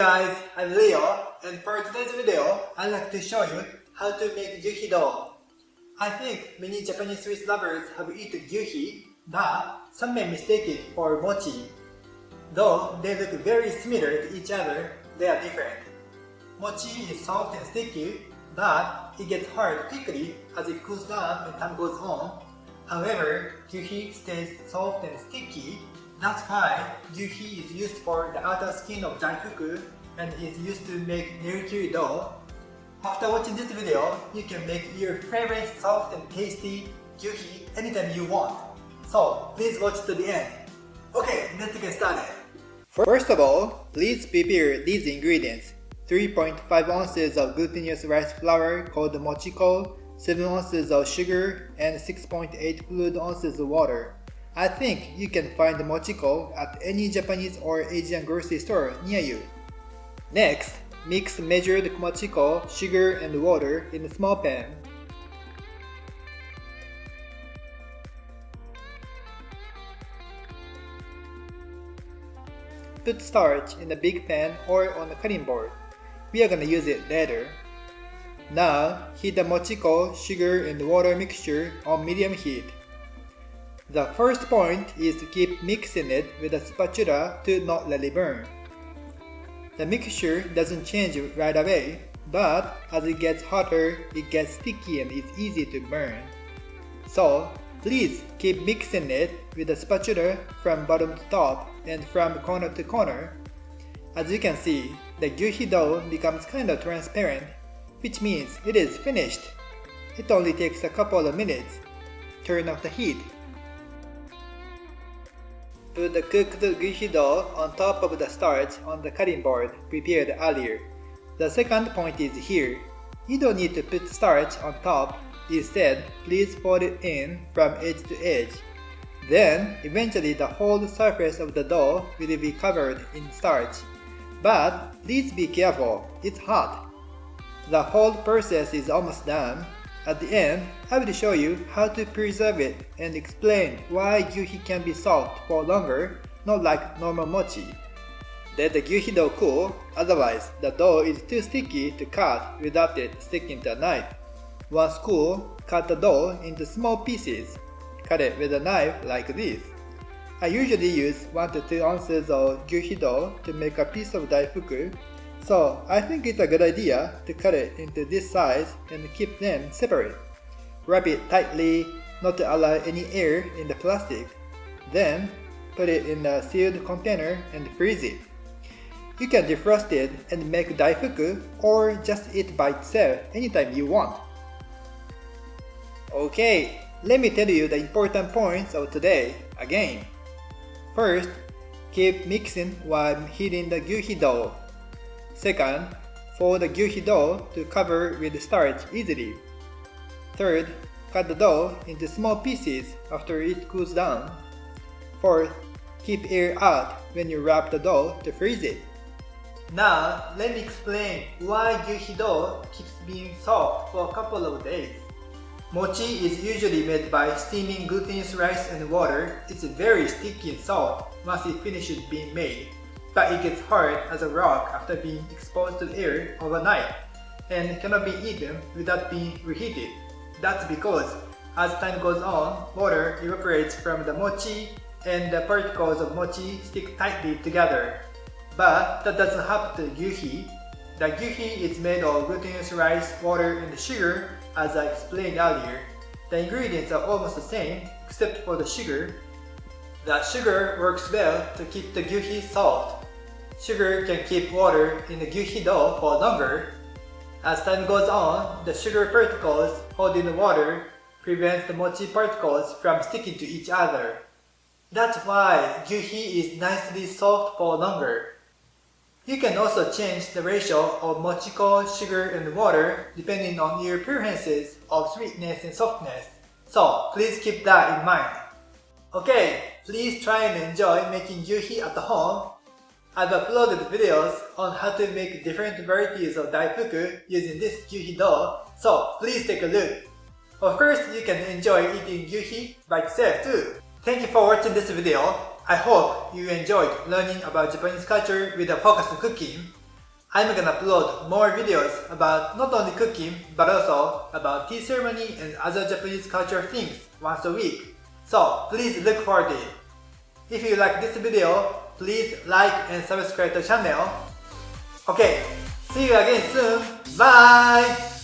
Guys, I'm Leo, and for today's video, I'd like to show you how to make GYUHI dough. I think many Japanese sweet lovers have eaten GYUHI, but some may mistake it for mochi. Though they look very similar to each other, they are different. Mochi is soft and sticky, but it gets hard quickly as it cools down and time goes on. However, GYUHI stays soft and sticky. That's why GYUHI is used for the outer skin of DAIFUKU and is used to make nirikiri dough. After watching this video, you can make your favorite soft and tasty GYUHI anytime you want. So please watch to the end. Okay, let's get started. First of all, please prepare these ingredients. 3.5 ounces of glutinous rice flour called Mochiko, 7 ounces of sugar, and 6.8 fluid ounces of water. I think you can find Mochiko at any Japanese or Asian grocery store near you. Next, mix measured Mochiko, sugar, and water in a small pan. Put starch in a big pan or on a cutting board. We are gonna use it later. Now, heat the Mochiko, sugar, and water mixture on medium heat. The first point is to keep mixing it with a spatula to not let it burn. The mixture doesn't change right away, but as it gets hotter, it gets sticky and it's easy to burn. So, please keep mixing it with a spatula from bottom to top and from corner to corner. As you can see, the GYUHI dough becomes kind of transparent, which means it is finished. It only takes a couple of minutes. Turn off the heat. Put the cooked GYUHI dough on top of the starch on the cutting board prepared earlier. The second point is here. You don't need to put starch on top. Instead, please fold it in from edge to edge. Then, eventually the whole surface of the dough will be covered in starch. But please be careful, it's hot. The whole process is almost done. At the end, I will show you how to preserve it and explain why GYUHI can be soft for longer, not like normal mochi. Let the GYUHI dough cool, otherwise the dough is too sticky to cut without it sticking to a knife. Once cool, cut the dough into small pieces. Cut it with a knife like this. I usually use 1 to 2 ounces of GYUHI dough to make a piece of DAIFUKU. So I think it's a good idea to cut it into this size and keep them separate. Wrap it tightly, not to allow any air in the plastic. Then put it in a sealed container and freeze it. You can defrost it and make DAIFUKU or just eat by itself anytime you want. Okay, let me tell you the important points of today again. First, keep mixing while heating the GYUHI dough. Second, fold the GYUHI dough to cover with starch easily. Third, cut the dough into small pieces after it cools down. Fourth, keep air out when you wrap the dough to freeze it. Now, let me explain why GYUHI dough keeps being soft for a couple of days. Mochi is usually made by steaming glutinous rice and water. It's very sticky and soft once it finishes being made. But it gets hard as a rock after being exposed to air overnight and cannot be eaten without being reheated. That's because as time goes on, water evaporates from the mochi and the particles of mochi stick tightly together. But that doesn't happen to GYUHI. The GYUHI is made of glutinous rice, water, and sugar as I explained earlier. The ingredients are almost the same except for the sugar. The sugar works well to keep the GYUHI soft. Sugar can keep water in the GYUHI dough for longer. As time goes on, the sugar particles holding the water prevents the mochi particles from sticking to each other. That's why GYUHI is nicely soft for longer. You can also change the ratio of Mochiko, sugar, and water depending on your preferences of sweetness and softness. So please keep that in mind. Okay, please try and enjoy making GYUHI at home. I've uploaded videos on how to make different varieties of DAIFUKU using this GYUHI dough, so please take a look. Of course, you can enjoy eating GYUHI by itself too. Thank you for watching this video. I hope you enjoyed learning about Japanese culture with a focus on cooking. I'm gonna upload more videos about not only cooking but also about tea ceremony and other Japanese cultural things once a week. So please look forward to it. If you like this video, please like and subscribe to the channel. Okay, see you again soon. Bye!